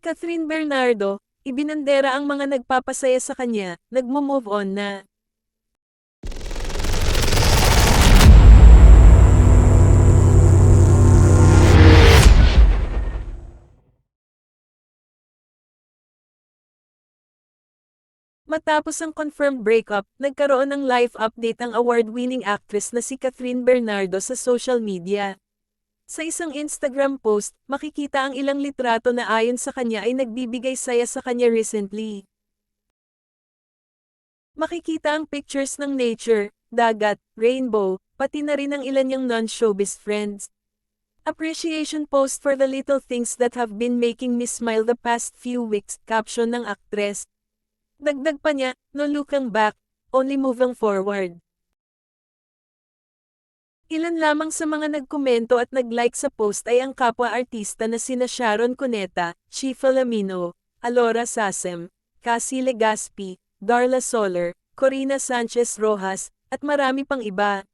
Catherine Bernardo, ibinandera ang mga nagpapasaya sa kanya, nagmo-move on na. Matapos ang confirmed breakup, nagkaroon ng live update ang award-winning actress na si Catherine Bernardo sa social media. Sa isang Instagram post, makikita ang ilang litrato na ayon sa kanya ay nagbibigay saya sa kanya recently. Makikita ang pictures ng nature, dagat, rainbow, pati na rin ang ilan niyang non-showbiz friends. Appreciation post for the little things that have been making me smile the past few weeks, caption ng aktres. Dagdag pa niya, no looking back, only moving forward. Ilan lamang sa mga nagkomento at nag-like sa post ay ang kapwa-artista na sina Sharon Cuneta, Chi Filomeno, Alora Sasem, Cassie Legaspi, Darla Soler, Corina Sanchez Rojas, at marami pang iba.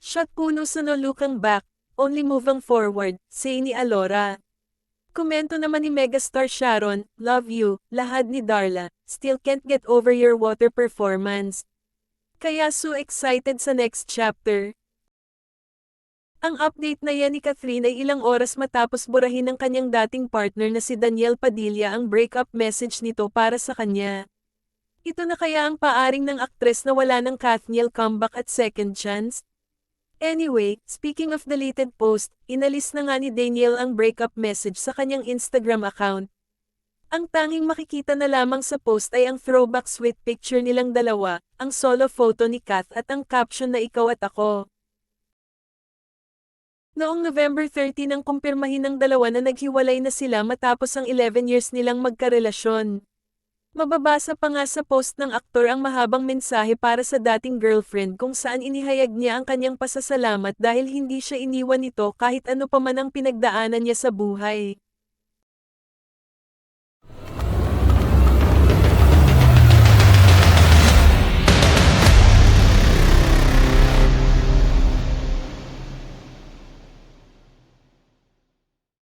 Shot puno sa no looking back, only moving forward, say ni Alora. Komento naman ni megastar Sharon, love you, lahad ni Darla, still can't get over your water performance. Kaya so excited sa next chapter. Ang update na yan ni Catherine ay ilang oras matapos burahin ng kanyang dating partner na si Daniel Padilla ang breakup message nito para sa kanya. Ito na kaya ang paaring ng aktres na wala ng Kathniel comeback at second chance? Anyway, speaking of deleted post, inalis na nga ni Daniel ang breakup message sa kanyang Instagram account. Ang tanging makikita na lamang sa post ay ang throwback sweet picture nilang dalawa, ang solo photo ni Kath at ang caption na ikaw at ako. Noong November 30 nang kumpirmahin ng dalawa na naghiwalay na sila matapos ang 11 years nilang magkarelasyon. Mababasa pa nga sa post ng aktor ang mahabang mensahe para sa dating girlfriend kung saan inihayag niya ang kanyang pasasalamat dahil hindi siya iniwan nito kahit ano pa man ang pinagdaanan niya sa buhay.